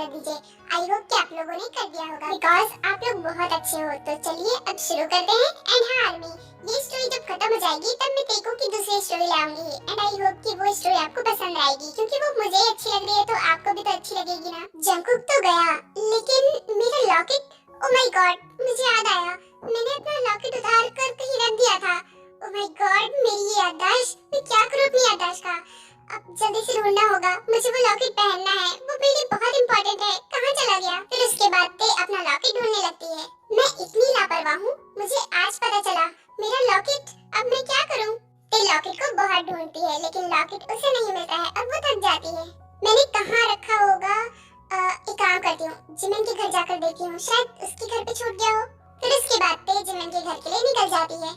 कर दीजिए। I hope कि आप लोगों ने कर दिया होगा बिकॉज आप लोग बहुत अच्छे हो। तो चलिए अब शुरू करते हैं। एंड हाँ आर्मी, ये स्टोरी जब खत्म हो जाएगी तब मैं तेको की दूसरी स्टोरी लाऊंगी एंड आई होप कि वो स्टोरी आपको पसंद आएगी क्योंकि वो मुझे अच्छी लग रही है तो आपको भी तो अच्छी लगेगी ना। जंगकुक तो गया लेकिन मेरा लॉकेट, ओ माय गॉड, मुझे याद आया मैंने अपना लॉकेट उतार कर कहीं रख दिया था। ओ माय गॉड, मेरी ये याददाश्त, मैं क्या करूं अपनी याददाश्त का। अब जल्दी से ढूंढना होगा, मुझे वो लॉकेट पहनना है, वो मेरे लिए बहुत इंपॉर्टेंट है। कहाँ चला गया? फिर उसके बाद ते अपना लॉकेट ढूंढने लगती है। मैं इतनी लापरवाह हूँ, मुझे आज पता चला मेरा लॉकेट। अब मैं क्या करूँ? ते लॉकेट को बहुत ढूंढती है लेकिन लॉकेट उसे नहीं मिलता है और वो थक जाती है। मैंने कहाँ रखा होगा? एक काम करती हूँ, जिमिन के घर जाकर देखती हूँ, शायद उसके घर पे छूट गया हो। फिर उसके बाद ते जिमिन के घर के लिए निकल जाती है।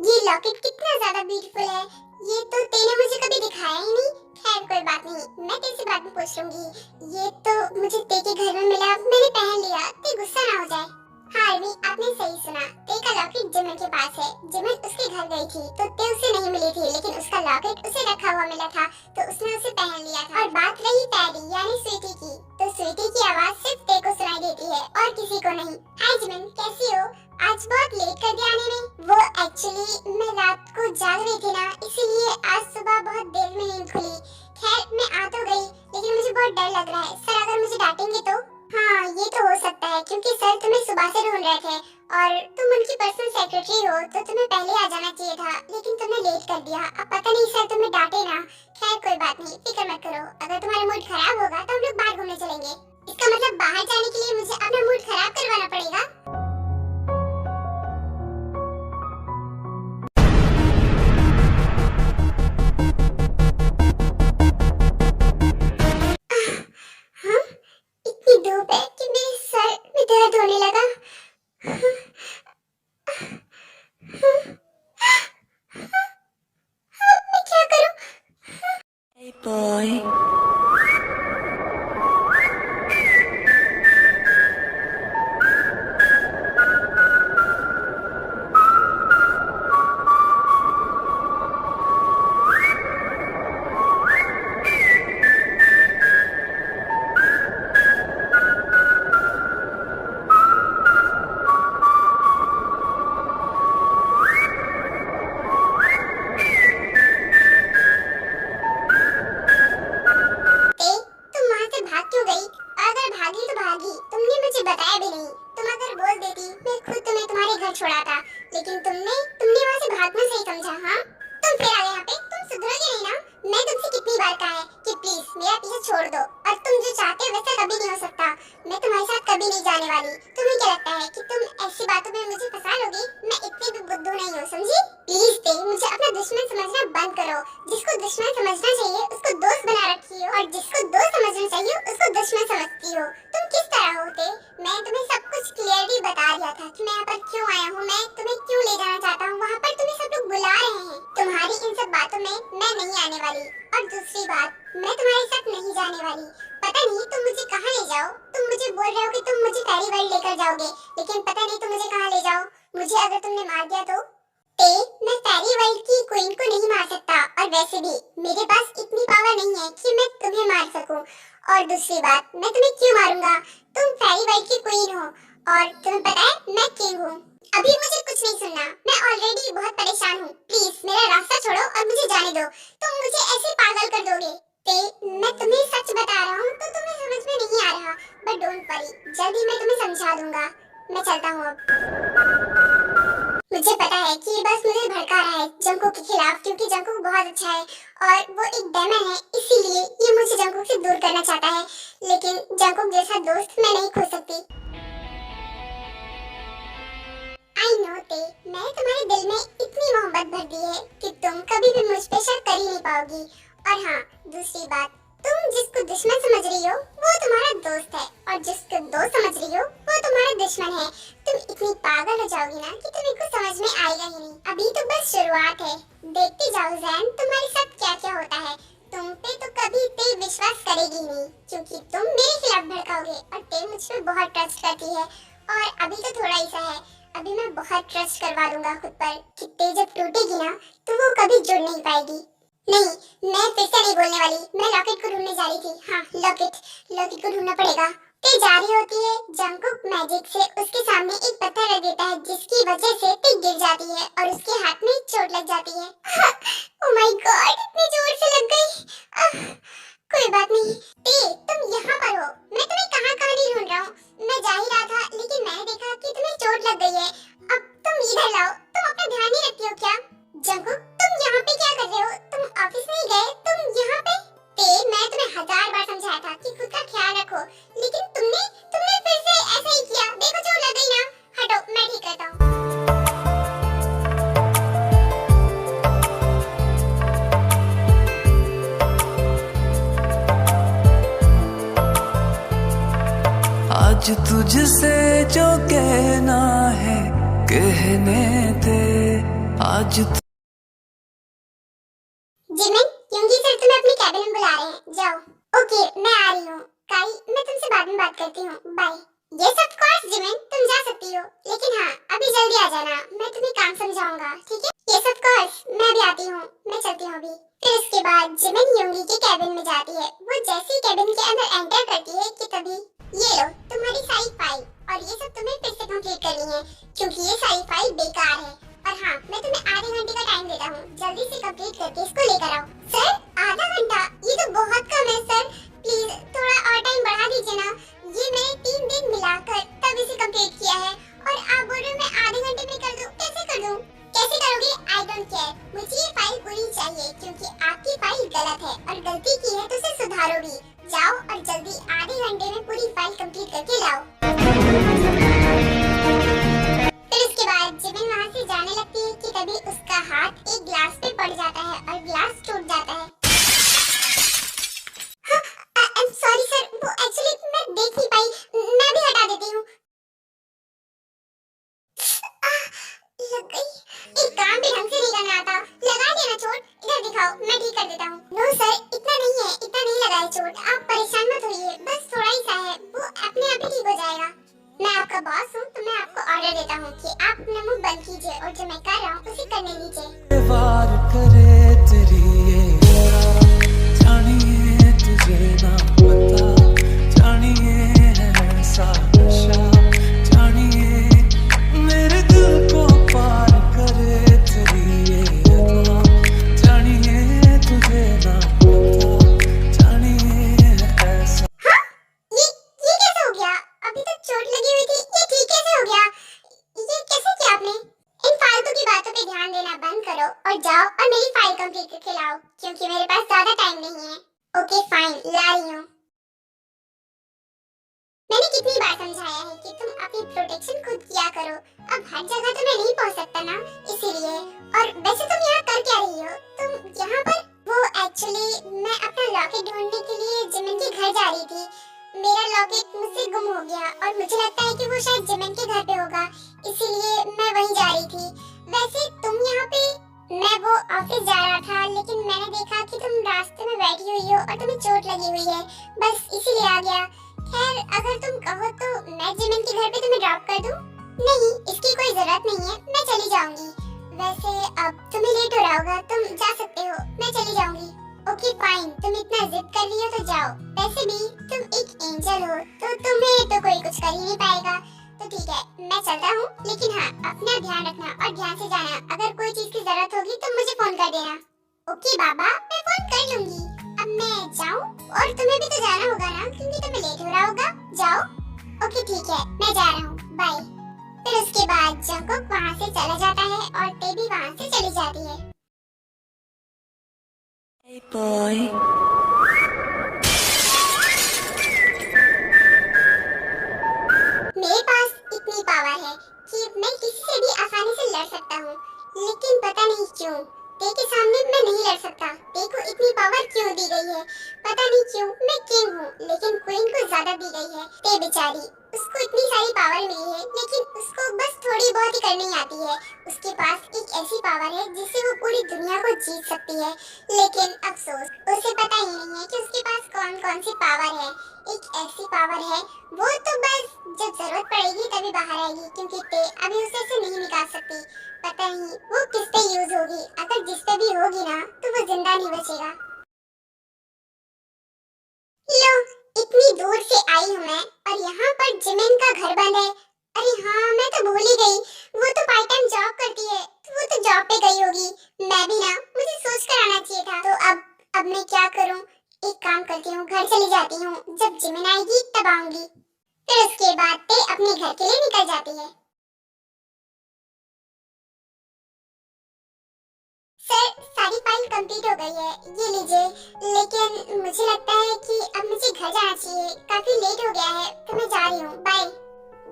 ये लॉकेट कितना ज्यादा ब्यूटीफुल है, ये तो तेने मुझे कभी दिखाया ही नहीं। खैर कोई बात नहीं, मैं तेरे से बाद में पूछ लूंगी। ये तो मुझे ते के घर में मिला, मैंने पहन लिया, ते गुस्सा ना हो जाए। हाँ आर्मी, आपने सही सुना, ते का लॉकेट जिमिन के पास है। जिमिन उसके घर गई थी तो ते उसे नहीं मिली थी लेकिन उसका लॉकेट उसे रखा हुआ मिला था तो उसने उसे पहन लिया था। और बात रही पैरी यानी स्वीटी की, तो स्वीटी की आवाज सिर्फ ते को सुनाई देती है और किसी को नहीं। हाय जिमिन, कैसी हो? आज बहुत लेट कर दिया आने में। वो एक्चुअली मैं रात को जाग रही थी ना, इसीलिए आज सुबह बहुत देर में नींद खुली। खैर मैं आ तो गई लेकिन मुझे बहुत डर लग रहा है। सर अगर मुझे डांटेंगे तो? हाँ ये तो हो सकता है क्योंकि सर तुम्हें सुबह से ढूंढ रहे थे और तुम उनकी पर्सनल सेक्रेटरी हो तो तुम्हें पहले आ जाना चाहिए था लेकिन तुमने लेट कर दिया। अब पता नहीं सर तुम्हें डांटे ना। खैर कोई बात नहीं, फिक्र मत करो। अगर तुम्हारा मूड खराब होगा तो हम लोग बाहर घूमने चलेंगे। इसका मतलब बाहर जाने के लिए मुझे अपना मूड खराब करवाना पड़ेगा? हाँ, इतनी धूप है कि मेरे सर में दर्द होने लगा। मैं क्या करूं? Hey boy. तुम वहाँ से भाग क्यों गई? अगर भागी तो भागी, तुमने मुझे बताया भी नहीं। तुम अगर बोल देती मैं खुद तुम्हें तुम्हारे घर छोड़ाता, लेकिन तुमने वहाँ से भागना सही समझा। हाँ तुम फिर आ गए यहाँ पे, तुम सुधरोगे नहीं ना। मैं तुमसे कितनी बार कहा है कि प्लीज मेरा पीछे छोड़ दो और तुम जो चाहते हो वैसा कभी नहीं हो सकता। मैं तुम्हारे साथ कभी नहीं जाने वाली। तुम्हें क्या लगता है कि तुम ऐसी बातों में मुझे फंसा लोगी? मैं इतनी भी बुद्धू नहीं हूँ, समझी? प्लीज ते मुझे अपना दुश्मन समझना बंद करो। जिसको दुश्मन समझना चाहिए उसको दोस्त बना रखी हो और जिसको दोस्त समझना चाहिए उसको दुश्मन समझती हो। तुम किस तरह होते? मैं तुम्हें सब कुछ क्लियरली बता दिया था कि मैं यहाँ पर क्यों आया हूँ, मैं तुम्हें क्यों ले जाना चाहता हूँ। वहाँ पर तुम्हें सब लोग बुला रहे हैं। तुम्हारी इन सब बातों में मैं नहीं आने वाली। और दूसरी बात, मैं तुम्हारे साथ नहीं जाने वाली। पता नहीं तुम मुझे कहाँ ले जाओ। तुम मुझे बोल रहे हो कि तुम मुझे फेरी वर्ल्ड लेकर जाओगे, लेकिन पता नहीं तुम मुझे कहाँ ले जाओ। मुझे अगर तुमने मार दिया तो? मैं फेरी वर्ल्ड की क्वीन को नहीं मार सकता और वैसे भी मेरे पास इतनी पावर नहीं है कि मैं तुम्हें मार सकूं। और दूसरी बात, मैं तुम्हें क्यों मारूंगा? तुम फेरी वर्ल्ड की क्वीन हो और तुम्हें पता है मैं किंग हूँ। अभी मुझे कुछ नहीं सुनना, मैं ऑलरेडी बहुत परेशान हूँ। प्लीज मेरा रास्ता छोड़ो और मुझे जाने दो। तुम मुझे ऐसे पागल कर दोगे। मैं तुम्हें सच बता रहा हूँ तो तुम्हें समझ में नहीं आ रहा, बट डोंट वरी, जल्दी मैं तुम्हें समझा दूंगा। मैं चलता हूँ अब। मुझे पता है कि ये बस मुझे भड़का रहा है जंगकुक के खिलाफ क्योंकि जंगकुक बहुत अच्छा है और वो एक डेमन है, इसीलिए ये मुझे जंगकुक से दूर करना चाहता है। लेकिन जंगकुक जैसा दोस्त मैं नहीं खो सकती। आई नो ते, मैंने तुम्हारे दिल में इतनी मोहब्बत भर दी है कि तुम कभी भी मुझ पे शक कर ही नहीं पाओगी। और हाँ दूसरी बात, तुम जिसको दुश्मन समझ रही हो वो तुम्हारा दोस्त है और जिसको दोस्त समझ रही हो वो तुम्हारा दुश्मन है। तुम इतनी पागल हो जाओगी ना कि तुम्हें कुछ समझ में आएगा ही नहीं। अभी तो बस शुरुआत है, देखते जाओ जैन तुम्हारे साथ क्या क्या होता है। तुम पे तो कभी ते विश्वास करेगी नहीं क्योंकि तुम मेरे खिलाफ भड़काओगे और ते मुझ पे बहुत ट्रस्ट करती है। और अभी तो थोड़ा ही सा है, अभी मैं बहुत ट्रस्ट करवा दूंगा खुद पर कि ते जब टूटेगी ना तो वो कभी जुड़ नहीं पाएगी। नहीं, मैं फिर से नहीं बोलने वाली। मैं लॉकेट को ढूंढने जा रही थी। हाँ, लॉकेट लॉकेट को ढूंढना पड़ेगा। ते जा रही होती है, जंगकुक मैजिक से उसके सामने एक पत्थर रख देता है, जिसकी वजह से ते गिर जाती है और उसके हाथ में चोट लग जाती है। ओह माय गॉड, इतनी जोर से लग गई। कोई बात नहीं। ते, तुम यहाँ पर हो। मैं तुम्हें कहाँ कहाँ नहीं ढूंढ रहा हूँ। मैं जा ही रहा था, लेकिन मैंने देखा कि तुम्हें चोट लग गई है। अब तुम इधर लाओ। तुम अपना ध्यान नहीं रखती हो क्या? जंगकुक, तुम यहाँ पे क्या कर रहे हो? तुम ऑफिस नहीं गए? तुम यहाँ पे? ते, मैं तुम्हें 1000 बार समझाया था कि खुद का ख्याल रखो, लेकिन तुमने फिर से ऐसा ही किया। देखो चोट लग गई ना। हटो, मैं ठीक करता हूँ। आज तुझसे जो कहना है कहने दे। आज जिमिन, युंगी सर तुम्हें अपनी कैबिन में बुला रहे हैं। जाओ। ओके, मैं आ रही हूँ। काई, मैं तुमसे बाद में बात करती हूँ। Bye. Yes of course Jimin, तुम जा सकती हो, लेकिन हाँ, अभी जल्दी आ जाना। मैं तुम्हें काम समझाऊंगा, ठीक है? यस ऑफ कोर्स, मैं अभी आती हूँ। मैं चलती हूँ अभी। फिर उसके बाद जिमिन युंगी के कैबिन में जाती है। वो जैसे ही कैबिन के अंदर एंटर करती है कि तभी ये लो तुम्हारी सारी फाइल, और ये सब तुम्हें फिर से कंप्लीट करनी है, क्योंकि ये सारी फाइल बेकार है। और हाँ, मैं तुम्हें आधे घंटे का टाइम देता हूँ। जल्दी से कंप्लीट करके इसको लेकर आओ। सर, आधा घंटा? ये तो बहुत कम है सर। प्लीज थोड़ा और टाइम बढ़ा दीजिए ना। ये मैंने 3 दिन मिलाकर तब इसे कंप्लीट किया है, और आप बोल रहे हो मैं आधे घंटे में कर दूं? कैसे कर दूं? कैसे करोगे? I don't care. मुझे ये फाइल पूरी चाहिए, क्योंकि आपकी फाइल गलत है, और गलती की है तो उसे सुधारो भी। जाओ और जल्दी आधे घंटे में पूरी फाइल कंप्लीट करके लाओ। फिर उसके बाद जिमिन वहाँ से जाने लगती है कि तभी उसका हाथ एक ग्लास पे पड़ जाता है और ग्लास टूट जाता है। आई एम सॉरी सर, वो एक्चुअली मैं देख नहीं पाई। मैं भी हटा देती हूँ। लग गई। एक काम भी ढंग से नहीं करना आता। लगा दिया ना चोट? इधर दिखाओ, मैं ठीक कर देता हूँ। नो सर, इतना नहीं है, इतना नहीं लगा है चोट। आप परेशान मत होइए, बस थोड़ा ही सा है, वो अपने आप ही ठीक हो जाएगा। मैं आपका बॉस हूँ, तो मैं आपको ऑर्डर देता हूँ कि आप अपना मुंह बंद कीजिए और जो मैं कर रहा हूँ उसे करने दीजिए। वार करे तेरी ये याद, जानिए तुझे ना पता, जानिए है ऐसा नशा, जानिए मेरे दिल को पार करे तेरी ये याद, जानिए तुझे ना पता, जानिए है ऐसा। हाँ? ये कैसे हो गया? अभी तक चोट लगी हुई थी, ये ठीक कैसे हो गया? ये कैसे किया आपने? इन फालतू की बातों पे ध्यान देना बंद करो और जाओ और मेरी फाइल कंप्लीट करके लाओ, क्योंकि मेरे पास ज्यादा टाइम नहीं है। ओके फाइन, ला रही हूँ। मैंने कितनी बार समझाया है कि तुम अपनी प्रोटेक्शन खुद किया करो। अब हर जगह तो मैं नहीं पहुंच सकता ना, इसीलिए। और वैसे तुम यहाँ कर क्या रही हो? तुम यहाँ पर? वो एक्चुअली मैं अपना लॉकेट ढूंढने के लिए जिमिन के घर जा रही थी। मेरा लॉकेट मुझसे गुम हो गया और मुझे लगता है कि वो शायद जिमिन के घर पे होगा, इसीलिए मैं वहीं जा रही थी। वैसे तुम यहाँ पे? मैं वो ऑफिस जा रहा था, लेकिन मैंने देखा कि तुम रास्ते में बैठी हुई हो और तुम्हें चोट लगी हुई है, बस इसीलिए आ गया। खैर, अगर तुम कहो तो मैं जिमिन के घर पे तुम्हें ड्रॉप कर दूं? नहीं, इसकी कोई जरूरत नहीं है, मैं चली जाऊंगी। वैसे अब तुम्हें लेट हो रहा होगा, तुम जा सकते हो, मैं चली जाऊंगी। ओके फाइन, तुम इतना जिद कर रही हो तो जाओ। वैसे भी तुम एक एंजल हो, तो तुम्हें तो कोई कुछ कर ही नहीं पाएगा। तो ठीक है, मैं चलता हूँ, लेकिन हाँ, अपना ध्यान रखना और ध्यान से जाना। अगर कोई चीज की जरूरत होगी तो मुझे फोन कर देना। ओके बाबा, मैं फोन कर लूंगी। अब मैं जाऊँ? और तुम्हें भी तो जाना होगा ना, क्योंकि तुम्हें लेट हो रहा होगा। जाओ। ओके ठीक है, मैं जा रहा हूँ, बाय। फिर उसके बाद जंगकुक वहाँ से चला जाता है और ते भी वहाँ से चली जाती है। Hey boy, मेरे पास इतनी पावर है कि मैं किसी से भी आसानी से लड़ सकता हूँ, लेकिन पता नहीं क्यों ते के सामने मैं नहीं लड़ सकता। ते को इतनी पावर क्यों दी गई है? पता नहीं क्यों। मैं किंग हूँ, लेकिन क्वीन को ज्यादा दी गई है। ते बेचारी, उसको इतनी सारी पावर मिली है, लेकिन उसको बस थोड़ी बहुत ही करनी आती है। उसके पास एक ऐसी पावर है जिससे वो पूरी दुनिया को जीत सकती है, लेकिन अफसोस उसे पता ही नहीं है कि उसके पास कौन कौन सी पावर है। एक ऐसी पावर है, वो तो बस जब जरूरत पड़ेगी तभी बाहर आएगी, क्योंकि ते अभी उसे से नहीं निकाल सकती। पता नहीं वो किस पे यूज होगी, अगर जिस पे भी होगी ना तो वो जिंदा नहीं बचेगा। लो, इतनी दूर से आई हूँ मैं और यहाँ पर जिमिन का घर बंद है। अरे हाँ, मैं तो भूल ही गई, वो तो पार्ट टाइम जॉब करती है, तो वो तो जॉब पे गई होगी। मैं भी ना, मुझे सोच कर आना चाहिए था। तो अब मैं क्या करूँ? एक काम करती हूँ, घर चली जाती हूँ, जब जिमिन आएगी तब आऊंगी। फिर उसके बाद ते अपने घर के लिए निकल जाती है। सर, सारी फाइल कंप्लीट हो गई है, ये लीजिए। लेकिन मुझे लगता है कि अब मुझे घर जाना चाहिए, काफी लेट हो गया है, तो मैं जा रही हूँ, बाय।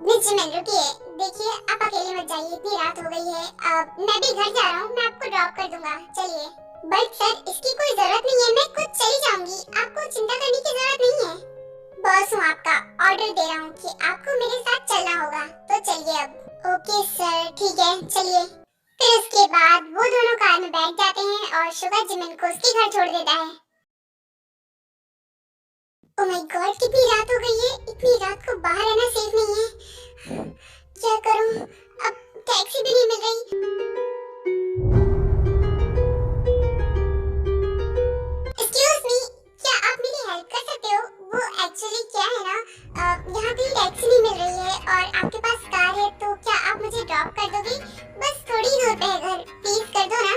मिस जिमिन रुकिए, देखिए आप अकेले मत जाइए, इतनी रात हो गई है। अब मैं भी घर जा रहा हूँ, मैं आपको ड्रॉप कर दूंगा, चलिए। बट सर, इसकी कोई जरूरत नहीं है, मैं खुद चली जाऊंगी, आपको चिंता करने की जरूरत नहीं है। बॉस हूँ आपका, ऑर्डर दे रहा हूँ कि आपको मेरे साथ चलना होगा, तो चलिए अब। ओके सर, ठीक है, चलिए। फिर उसके बाद वो दोनों कार में बैठ जाते हैं और शुगर जिमिन को उसके घर छोड़ देता है। ओह माय गॉड, कितनी रात हो गई है, इतनी रात को बाहर रहना सेफ नहीं है। क्या करूं? अब टैक्सी भी नहीं मिल रही। एक्सक्यूज मी, क्या आप मेरी हेल्प कर सकते हो? वो एक्चुअली क्या है ना, यहाँ पे टैक्सी नहीं मिल रही है और आपके पास कार है, तो क्या आप मुझे ड्रॉप कर दोगे? बस थोड़ी दूर पे है घर, प्लीज कर दो ना।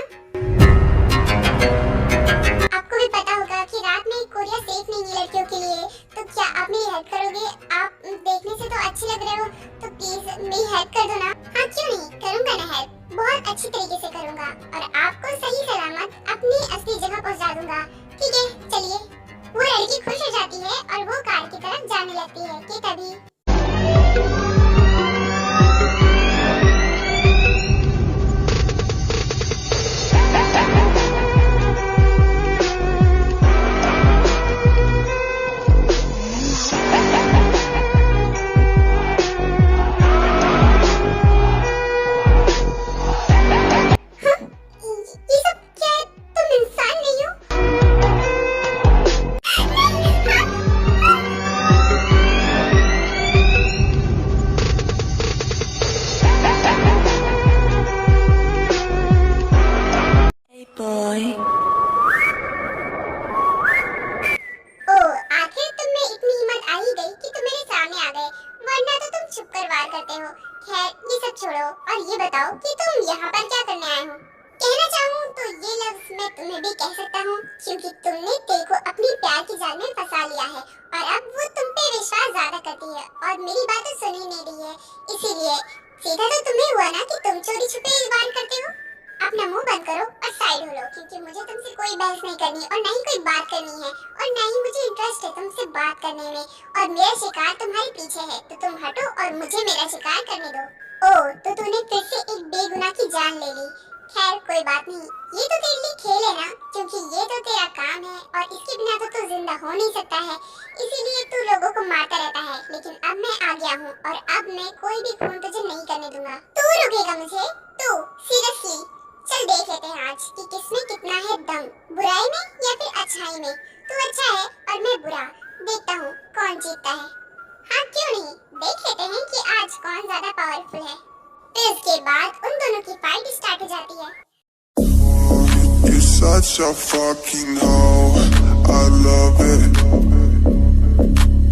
आपको भी पता होगा कि रात में कोरिया सेफ नहीं है लड़कियों के लिए, तो क्या आप मेरी हेल्प करोगे? आप देखने से तो अच्छे लग रहे हो, तो प्लीज मेरी हेल्प कर दो ना। हाँ क्यों नहीं, करूँगा ना हेल्प, बहुत अच्छी तरीके से करूँगा और आपको सही सलामत अपनी असली जगह पहुँचा दूंगा। ठीक है, चलिए। वो लड़की खुश हो जाती है और वो कार की तरफ जाने लगती है कि तभी boy. आखिर तुम में इतनी हिम्मत आ ही गई कि तुम मेरे सामने आ गए, वरना तो तुम छुपकर वार करते हो। खैर, ये सब छोड़ो और ये बताओ कि तुम यहाँ पर क्या करने आए हो? कहना चाहूँ तो ये लफ्ज मैं तुम्हें भी कह सकता हूँ, क्योंकि तुमने ते को अपनी प्यार की जाल में फंसा लिया है और अब वो तुम पे विश्वास ज्यादा करती है और मेरी बात तो सुन ही नहीं रही है। इसीलिए सीधा तो तुम्हें हुआ ना कि तुम चोरी छुपे वार करते हो। अपना मुंह बंद करो और साइड हो लो, क्योंकि मुझे तुमसे कोई बहस नहीं करनी और ना ही कोई बात करनी है और ना ही मुझे इंटरेस्ट है तुमसे बात करने में। और मेरा शिकार तुम्हारे पीछे है, तो तुम हटो और मुझे मेरा शिकार करने दो। ओह, तो तूने फिर से एक बेगुनाह की जान ले ली। खैर कोई बात नहीं, ये तो तेरे लिए खेल है ना, क्योंकि ये तो तेरा काम है और इसके बिना तो तू जिंदा हो नहीं सकता है, इसीलिए तू लोगों को मारता रहता है। लेकिन अब मैं आ गया हूँ और अब मैं कोई भी खून तुझे नहीं करने दूंगा। तू रुकेगा मुझे? तू सीरियसली? चल देख लेते हैं आज कि किसमें कितना है दम, बुराई में या फिर अच्छाई में। तू अच्छा है और मैं बुरा, देखता हूँ कौन जीतता है। हाँ क्यों नहीं, देख लेते हैं कि आज कौन ज्यादा पावरफुल है। फिर उसके बाद उन दोनों की फाइट स्टार्ट हो जाती है। You're such a fucking hoe, I love it.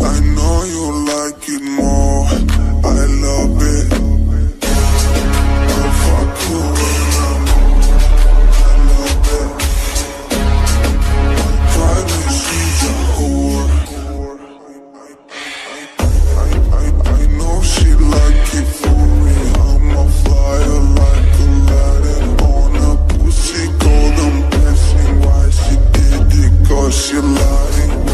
I know you like it more, I love it. I'll fuck you when I'm home, I love it. My private she's a whore. I know she like it for me, I'm a flyer like Aladdin on a pussy golden blessing. Why she did it, 'cause she lying.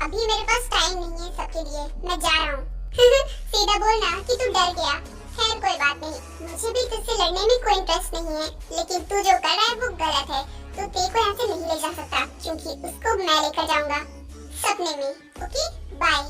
अभी मेरे पास time नहीं है सबके लिए, मैं जा रहा हूँ। सीधा बोलना कि तू डर गया। खैर कोई बात नहीं, मुझे भी तुझसे लड़ने में कोई इंटरेस्ट नहीं है, लेकिन तू जो कर रहा है वो गलत है। तो तेरे को यहाँ से नहीं ले जा सकता, क्योंकि उसको मैं लेकर जाऊंगा सपने में। Okay bye.